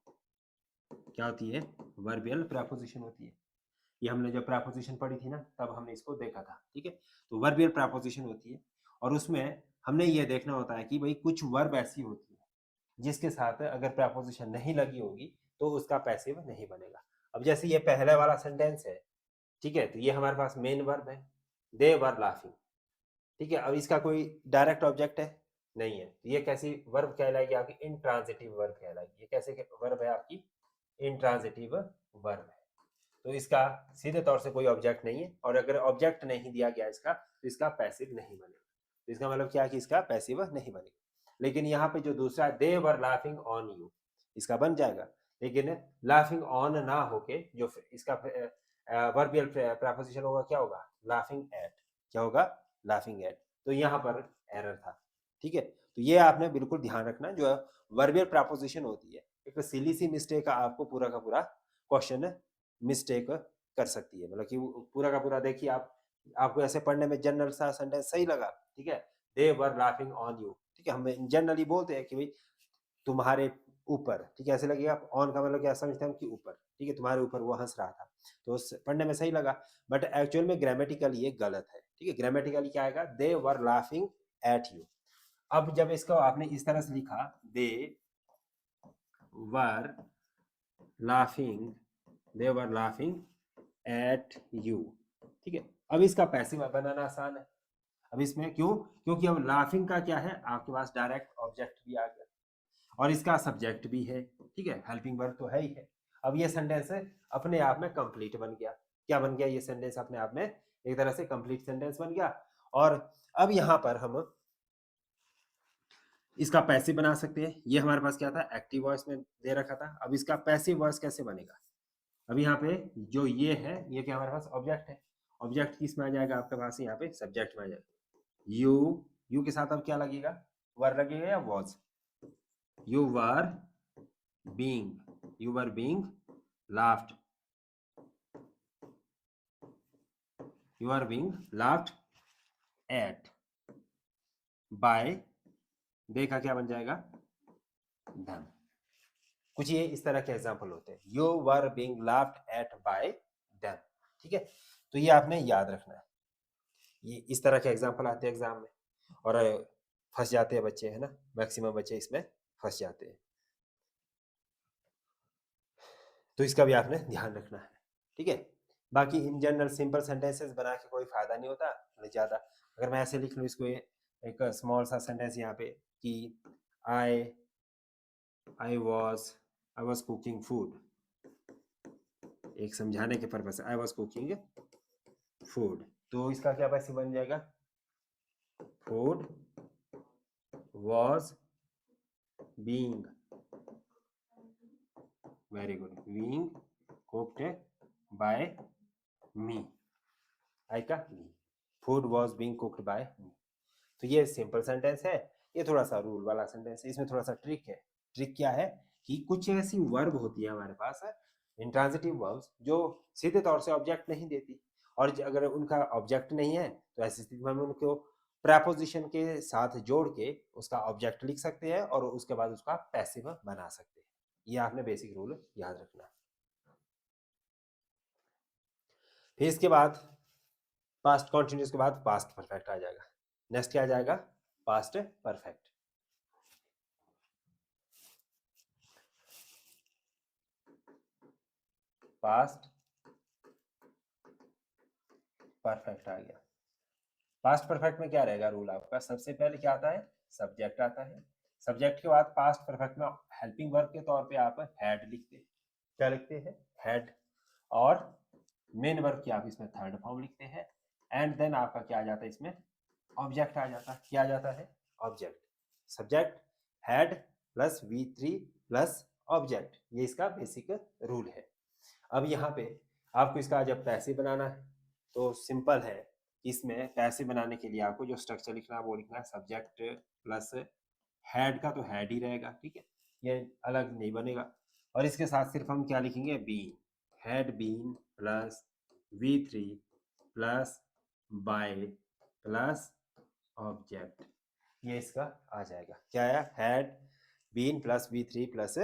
क्या होती है? वर्बियल प्रेपोजिशन होती है। ये हमने जब प्रेपोजिशन पढ़ी थी ना तब हमने इसको देखा था, ठीक है। तो वर्बियल प्रेपोजिशन होती है और उसमें हमने ये देखना होता है कि भाई कुछ वर्ब ऐसी होती है जिसके साथ अगर प्रेपोजिशन नहीं लगी होगी तो उसका पैसिव नहीं बनेगा। अब जैसे ये पहले वाला सेंटेंस है, ठीक है, तो ये हमारे पास मेन वर्ब है, दे वर लाफिंग, ठीक है। अब इसका कोई डायरेक्ट ऑब्जेक्ट है नहीं है, तो ये कैसी वर्ब कहलाएगी? आपकी इंट्रांजिटिव वर्ब कहलाएगी। ये कैसे वर्ब है? आपकी इंट्रांजिटिव वर्ब है। तो इसका सीधे तौर से कोई ऑब्जेक्ट नहीं है, और अगर ऑब्जेक्ट नहीं दिया गया इसका तो इसका पैसिव नहीं बनेगा। तो इसका मतलब क्या है कि इसका पैसिव नहीं बनेगा। लेकिन यहाँ पे जो दूसरा दे वर लाफिंग ऑन यू, इसका बन जाएगा। लेकिन लाफिंग ऑन ना होके जो इसका वर्बियल प्रेपोजिशन होगा, क्या होगा? Laughing at. क्या होगा? Laughing at. तो यहाँ पर एरर था, ठीक है। तो ये आपने बिल्कुल ध्यान रखना, जो वर्बियल प्रेपोजिशन होती है एक सिली सी मिस्टेक आपको पूरा का पूरा क्वेश्चन मिस्टेक कर सकती है। मतलब कि पूरा का पूरा देखिए आप, आपको ऐसे पढ़ने में जनरल सा सेंटेंस सही लगा, ठीक है, दे वर लाफिंग ऑन यू, ठीक है। हम जनरली बोलते हैं कि भाई तुम्हारे ऊपर, ठीक है, ऐसे लगेगा। ऑन का मतलब क्या समझते हैं हम? कि ऊपर, ठीक है, तुम्हारे ऊपर वो हंस रहा था, तो पढ़ने में सही लगा। बट एक्चुअल में ग्रामेटिकली ये गलत है, ठीक है। ग्रामेटिकली क्या आएगा? They were laughing at you. अब जब इसको आपने इस तरह से लिखा, they were laughing, they were laughing at you, ठीक है। अब इसका पैसिव बनाना आसान है। अब इसमें क्यों? क्योंकि अब लाफिंग का क्या है? आपके पास डायरेक्ट ऑब्जेक्ट भी आ गया और इसका सब्जेक्ट भी है, ठीक है, हेल्पिंग वर्ब तो है ही है। अब ये सेंटेंस अपने आप में कंप्लीट बन गया। क्या बन गया? ये सेंटेंस अपने आप में एक तरह से कंप्लीट सेंटेंस बन गया। और अब यहाँ पर हम इसका पैसिव बना सकते हैं। ये हमारे पास क्या था? एक्टिव वॉइस में दे रखा था। अब इसका पैसिव वॉइस कैसे बनेगा? अब यहाँ पे जो ये है, ये क्या हमारे पास ऑब्जेक्ट है। ऑब्जेक्ट किस में आ जाएगा? आपके पास यहाँ पे सब्जेक्ट में आ जाएगा। यू, यू के साथ अब क्या लगेगा? वर लगेगा या was? you were being laughed, you are being laughed at by, देखा क्या बन जाएगा, them। कुछ ये इस तरह के एग्जाम्पल होते हैं, you were being laughed eight bye them. ठीक है, तो ये आपने याद रखना है, ये इस तरह के एग्जाम्पल आते हैं एग्जाम में और फंस जाते हैं बच्चे, है ना, मैक्सिमम बच्चे इसमें फंस जाते हैं, तो इसका भी आपने ध्यान रखना है। ठीक है, बाकी इन जनरल सिंपल सेंटेंसेस बना के कोई फायदा नहीं होता ज्यादा। अगर मैं ऐसे लिख लूँ इसको, एक स्मॉल सा सेंटेंस यहाँ पे कि आई वॉज कुकिंग फूड, एक समझाने के पर्पज से, आई वॉज कुकिंग फूड, तो इसका क्या पैसे बन जाएगा, food was being, very good, being cooked by me, I का me, food was being cooked by me. तो ये सिंपल सेंटेंस है, ये थोड़ा सा रूल वाला सेंटेंस है, इसमें थोड़ा सा ट्रिक है। ट्रिक क्या है कि कुछ ऐसी वर्ब होती है हमारे पास, इंट्रांजिटिव वर्ब्स, जो सीधे तौर से ऑब्जेक्ट नहीं देती, और अगर उनका ऑब्जेक्ट नहीं है तो ऐसी स्थिति में हम उनको प्रेपोजिशन के साथ जोड़ के उसका ऑब्जेक्ट लिख सकते हैं और उसके बाद उसका पैसिव बना सकते हैं। ये आपने बेसिक रूल याद रखना है। फिर इसके बाद पास्ट कॉन्टिन्यूस के बाद पास्ट परफेक्ट आ जाएगा। नेक्स्ट क्या आ जाएगा, पास्ट परफेक्ट। पास्ट परफेक्ट आ गया। पास्ट परफेक्ट में क्या रहेगा रूल आपका, सबसे पहले क्या आता है, सब्जेक्ट आता है, सब्जेक्ट के बाद पास्ट परफेक्ट में हेल्पिंग वर्ब के तौर पे आप हैड लिखते हैं, क्या लिखते हैं, हैड, और मेन वर्ब की आप इसमें थर्ड फॉर्म लिखते हैं, एंड देन आपका क्या आ जाता है इसमें, ऑब्जेक्ट आ जाता है। क्या आ जाता है, object, subject had plus V3 plus object, ये इसका बेसिक रूल है। अब यहाँ पे आपको इसका जब पैसे बनाना है तो सिंपल है, इसमें पैसे बनाने के लिए आपको जो स्ट्रक्चर लिखना है वो लिखना है, सब्जेक्ट प्लस हैड का तो हैड ही रहेगा, ठीक है, ये अलग नहीं बनेगा, और इसके साथ सिर्फ हम क्या लिखेंगे, been, had been plus V3 plus by plus object, ये इसका आ जाएगा। क्या आया, had been plus V3 plus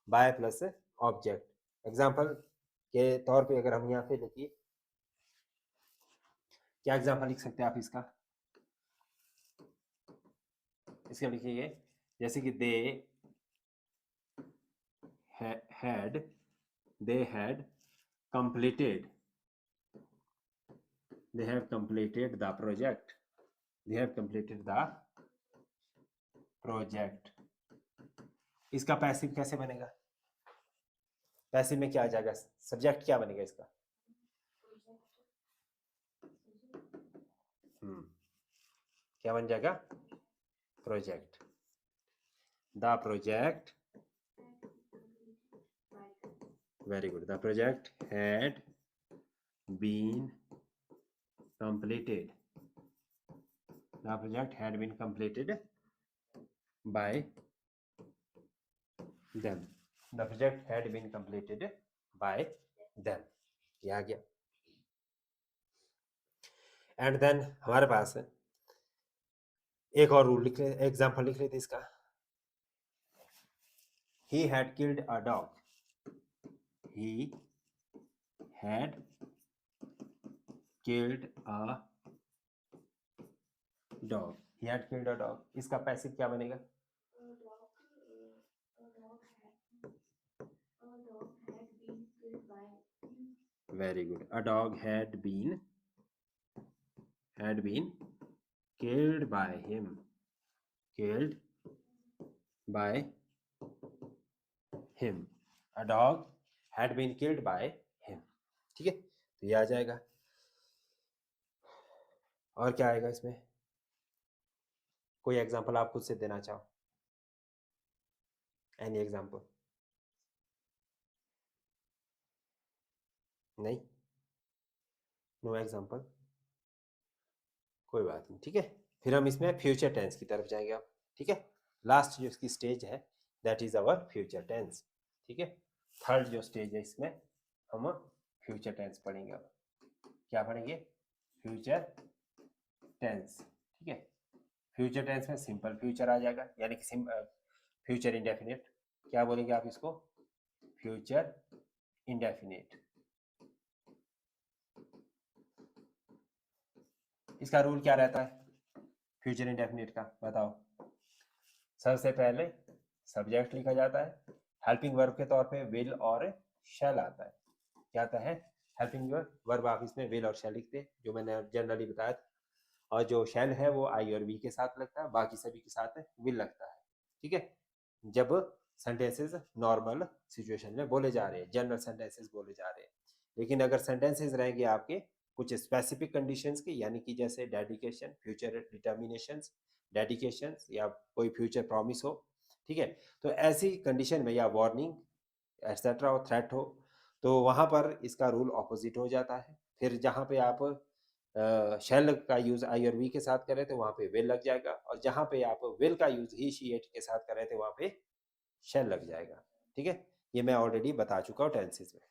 by plus object. Example के तौर पे अगर हम यहाँ पे देखिए, क्या एग्जाम्पल लिख सकते हैं आप इसका, इसका लिखिए जैसे कि they had completed the project, they have completed the project। इसका पैसिव कैसे बनेगा, पैसिव में क्या आ जाएगा, सब्जेक्ट क्या बनेगा इसका, क्या बन जाएगा, project, the project, very good, the project had been completed, the project had been completed by them, the project had been completed by them, ये आ गया। एंड देन हमारे पास एक और रूल लिख ले, एग्जाम्पल लिख लेते इसका, he had killed a dog, he had killed a dog, he had killed a dog, इसका पैसिव क्या बनेगा, very good, a dog had been killed by him, killed by him, a dog had been killed by him, ठीक है, तो ये आ जाएगा। और क्या आएगा इसमें, कोई एग्जांपल आप खुद से देना चाहो, एनी एग्जांपल, नहीं, नो एग्जांपल, कोई बात नहीं, ठीक है। फिर हम इसमें फ्यूचर टेंस की तरफ जाएंगे अब, ठीक है, लास्ट जो इसकी स्टेज है that is our future tense. ठीक है, थर्ड जो स्टेज है इसमें हम फ्यूचर टेंस पढ़ेंगे। अब क्या पढ़ेंगे? Future tense. ठीक है, फ्यूचर टेंस में सिंपल फ्यूचर आ जाएगा, यानी कि फ्यूचर इंडेफिनिट। क्या बोलेंगे आप इसको? Future indefinite. इसका रूल क्या रहता है फ्यूचर इंडेफिनिट का? बताओ। सबसे पहले सब्जेक्ट लिखा जाता है, हेल्पिंग वर्ब के तौर पे विल और शैल आता है। क्या आता है? हेल्पिंग वर्ब आप इसमें विल और शैल लिखते हैं, जो मैंने जनरली बताया था। और जो शैल है वो आई और वी के साथ लगता है, बाकी सभी के साथ विल लगता है। ठीक है, जब सेंटेंसेस नॉर्मल सिचुएशन में बोले जा रहे हैं, जनरल सेंटेंसेस बोले जा रहे हैं। लेकिन अगर सेंटेंसेस रहेंगे आपके कुछ स्पेसिफिक कंडीशंस के, यानी कि जैसे डेडिकेशन, फ्यूचर डिटर्मिनेशंस, डेडिकेशंस, या कोई फ्यूचर प्रॉमिस हो, ठीक है, तो ऐसी कंडीशन में, या वार्निंग एक्सेट्रा हो, थ्रेट हो, तो वहां पर इसका रूल ऑपोजिट हो जाता है। फिर जहां पे आप शेल का यूज आई और वी के साथ करें तो वहां पे विल लग जाएगा, और जहां पे आप विल का यूज ही शी इट के साथ करें तो वहां पे शेल लग जाएगा। ठीक है, ये मैं ऑलरेडी बता चुका हूँ टेंसेस में।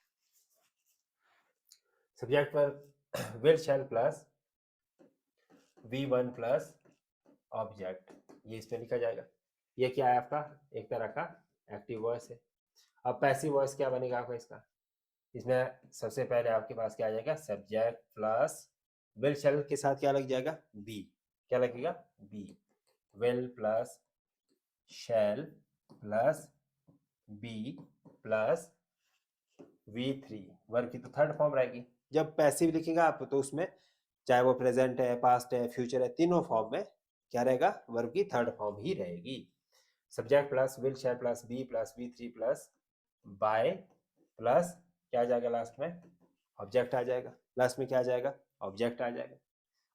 सब्जेक्ट पर will shall plus V1 plus object, ये इसमें लिखा जाएगा। ये क्या है आपका? एक तरह का एक्टिव वॉइस है। अब पैसिव वॉइस क्या बनेगा आपका इसका? इसमें सबसे पहले आपके पास क्या आ जाएगा? सब्जेक्ट प्लस विल शैल के साथ क्या लग जाएगा? बी। क्या लगेगा? B. Will plus shall plus be plus V3। Verb की तो थर्ड फॉर्म रहेगी। जब पैसिव लिखेगा आप तो उसमें चाहे वो प्रेजेंट है, पास्ट है, फ्यूचर है, तीनों फॉर्म में क्या रहेगा? वर्ब की थर्ड फॉर्म ही रहेगी। Subject plus will shall plus be plus V3 plus by plus क्या आ जाएगा लास्ट में? ऑब्जेक्ट आ जाएगा। लास्ट में क्या आ जाएगा? ऑब्जेक्ट आ जाएगा।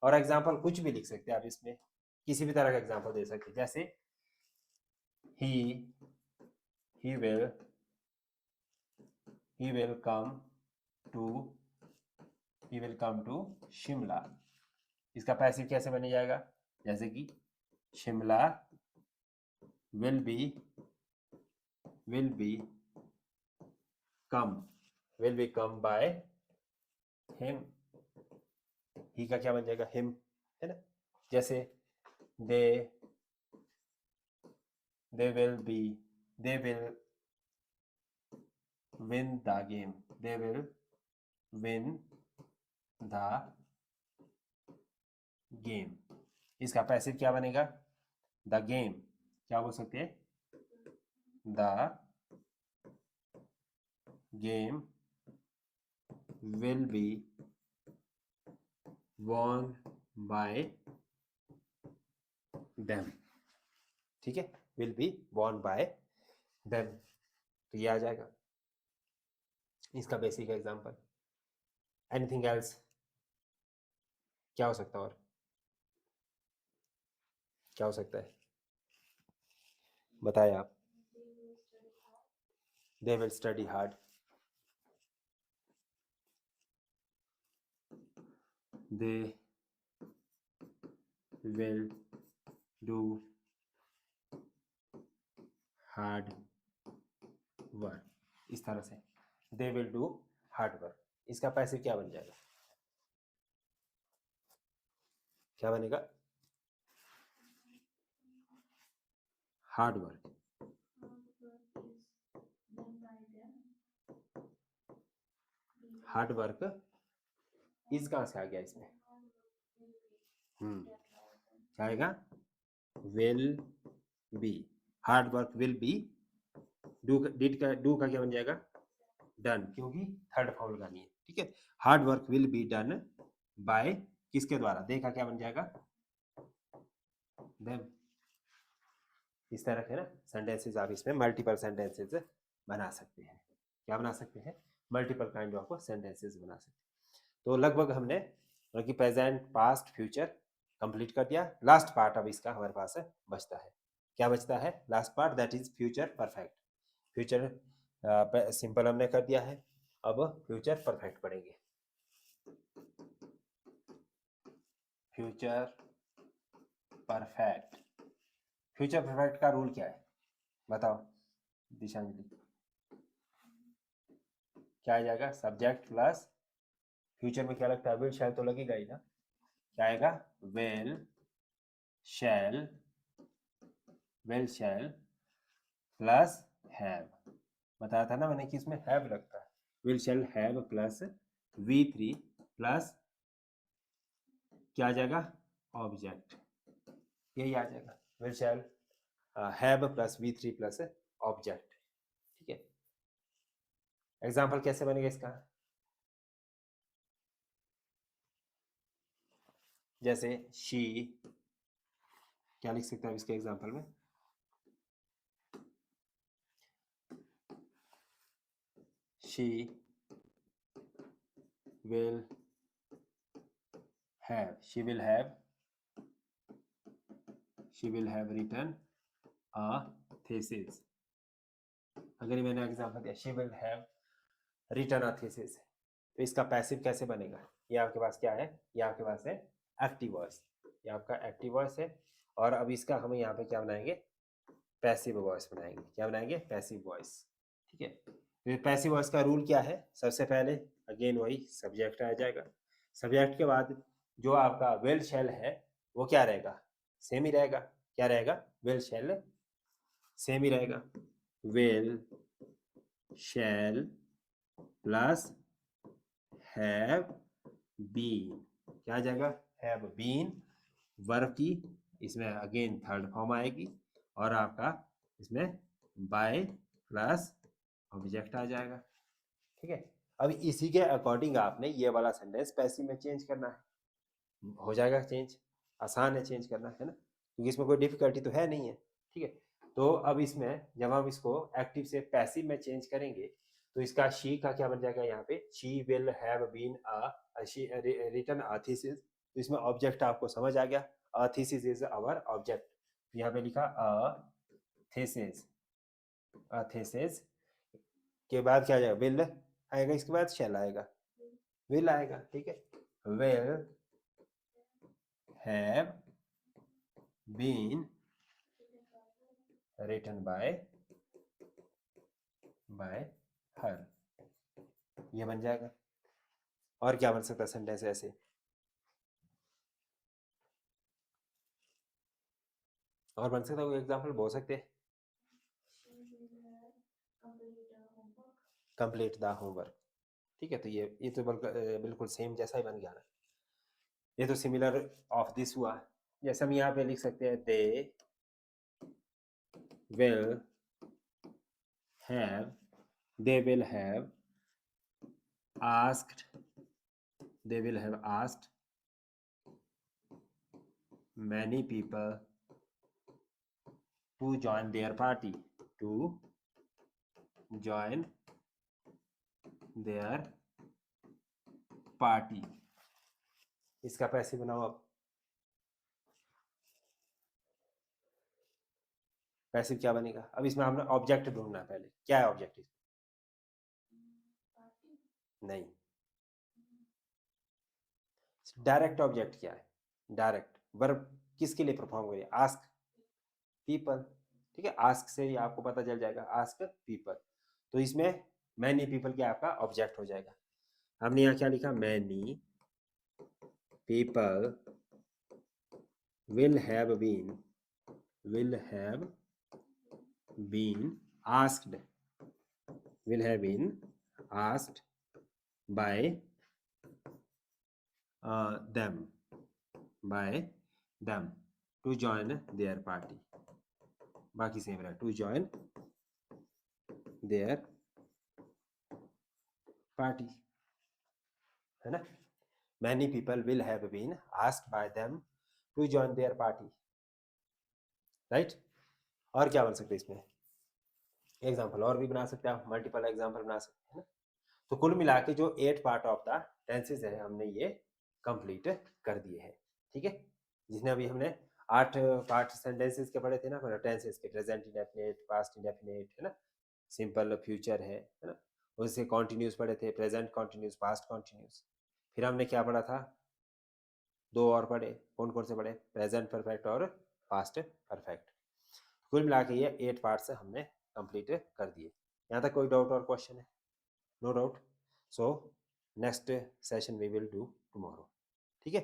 और एग्जाम्पल कुछ भी लिख सकते हैं आप इसमें, किसी भी तरह का एग्जाम्पल दे सकते हैं, जैसे he will come to Shimla. इसका पैसिव कैसे बन जाएगा? जैसे कि Shimla will be come by him। ही का क्या बन जाएगा? हिम, है ना। जैसे they will win the game। they will win the game। इसका पैसिव क्या बनेगा? The game. क्या बोल सकते हैं? The game will be won by them। ठीक है, will be won by them, तो ये आ जाएगा इसका बेसिक एग्जांपल। Anything else? क्या हो सकता है और? क्या हो सकता है बताएं आप। They will study hard. They will do hard work. इस तरह से they will do hard work. इसका पैसिव क्या बन जाएगा? क्या बनेगा? Hard work. हार्ड वर्क इस कहां से आ गया इसमें? क्या आएगा? Will be. Hard work will be, do का क्या बन जाएगा? डन, क्योंकि थर्ड फॉर्म लगानी है। ठीक है, hard work will be done by किसके द्वारा? दे का क्या बन जाएगा? देम। इस तरह के ना सेंटेंसेस आप इसमें मल्टीपल सेंटेंसेस बना सकते हैं। क्या बना सकते हैं? मल्टीपल काइंड ऑफ सेंटेंसेस बना सकते हैं। तो लगभग हमने मतलब कि प्रेजेंट, पास्ट, फ्यूचर कंप्लीट कर दिया। लास्ट पार्ट अब इसका हमारे पास बचता है। क्या बचता है? Last part, that is future perfect. Future simple हमने कर दिया है, अब फ्यूचर परफेक्ट पढ़ेंगे। Future perfect. फ्यूचर परफेक्ट का रूल क्या है बताओ? दिशांजलि, क्या आ जाएगा? सब्जेक्ट प्लस फ्यूचर में क्या लगता है? विल शैल तो लगेगा ही ना। क्या आएगा? Will shall plus have. बताया था ना मैंने कि इसमें हैव लगता है। Will shall have plus V3 plus क्या आ जाएगा? ऑब्जेक्ट, यही आ जाएगा। Will shall have plus V3 plus object. ठीक है, एग्जाम्पल कैसे बनेगा इसका? जैसे शी, क्या लिख सकते हैं इसके एग्जाम्पल में? She will have written a thesis। अगर ये मैंने एग्जाम्पल दिया she will have written a thesis, तो इसका पैसिव कैसे बनेगा? ये आपके पास क्या है? ये आपके पास है एक्टिव वॉइस, ये आपका एक्टिव वॉइस है। और अब इसका हम यहाँ पे क्या बनाएंगे? पैसिव वॉइस बनाएंगे। क्या बनाएंगे? Passive voice. ठीक है, तो पैसिव वॉइस का रूल क्या है? सबसे पहले अगेन वही सब्जेक्ट आ जाएगा। सब्जेक्ट के बाद जो आपका विल शैल है वो क्या रहेगा? सेम ही रहेगा। क्या रहेगा? विल शैल सेम ही रहेगा। Will shall plus have been, क्या आ जाएगा? हैव बीन वर्ब की इसमें अगेन थर्ड फॉर्म आएगी और आपका इसमें बाय प्लस ऑब्जेक्ट आ जाएगा। ठीक है, अब इसी के अकॉर्डिंग आपने ये वाला सेंटेंस पैसिव में चेंज करना है। हो जाएगा चेंज, आसान है चेंज करना, है ना, क्योंकि इसमें कोई डिफिकल्टी तो है नहीं है। ठीक है, तो अब इसमें जब हम इसको एक्टिव से पैसिव में चेंज करेंगे तो इसका शी का क्या बन जाएगा? यहाँ पे she will have been written a thesis. तो इसमें ऑब्जेक्ट आपको समझ आ गया, a thesis is our object. यहाँ पे लिखा अ थीसिस के बाद क्या आ जाएगा? विल आएगा, इसके बाद शैल आएगा, विल आएगा। ठीक है, will have been written by her, ये बन जाएगा। और क्या बन सकता है सेंटेंस ऐसे? और बन सकता है कोई एग्जांपल बोल सकते हैं? Complete the homework. ठीक है, तो ये तो बिल्कुल सेम जैसा ही बन गया ना। ये तो सिमिलर ऑफ दिस हुआ। जैसे हम यहाँ पे लिख सकते हैं they will have asked many people to join their party, इसका पैसे बनाओ। अब पैसिव क्या बनेगा? अब इसमें हमने ऑब्जेक्ट ढूंढना है। पहले क्या है ऑब्जेक्ट? नहीं, डायरेक्ट ऑब्जेक्ट क्या है? डायरेक्ट वर्ब किसके लिए परफॉर्म करिए? Ask people. ठीक है, आस्क से ही आपको पता चल जाएगा, आस्क पीपल। तो इसमें मैनी पीपल क्या आपका ऑब्जेक्ट हो जाएगा। हमने यहाँ क्या लिखा? Many people will have been asked by them to join their party। बाकी सेम रहा, to join their party, है ना। many people will have been asked by them to join their party, right. और क्या बन सकते हैं इसमें एग्जाम्पल? और भी बना सकते हैं आप, मल्टीपल एग्जाम्पल बना सकते हैं ना। तो कुल मिला के जो 8 पार्ट ऑफ द टेंसेस है हमने ये कंप्लीट कर दिए हैं। ठीक है, जिसने अभी हमने 8 पार्ट सेंटेंसेस के पढ़े थे ना, टेंसेस के, प्रेजेंट इंडेफिनिट, पास्ट इंडेफिनिट, है ना, सिंपल फ्यूचर है ना, उससे कॉन्टिन्यूस पढ़े थे, प्रेजेंट कॉन्टिन्यूस, पास्ट कॉन्टिन्यूस। फिर हमने क्या पढ़ा था? 2 और पढ़े, कौन कौन से पढ़े? प्रेजेंट परफेक्ट और पास्ट परफेक्ट। कुल मिला के ये 8 पार्ट से हमने कंप्लीट कर दिए। यहाँ तक कोई डाउट और क्वेश्चन है? No doubt. So next session we will do tomorrow, ठीक है।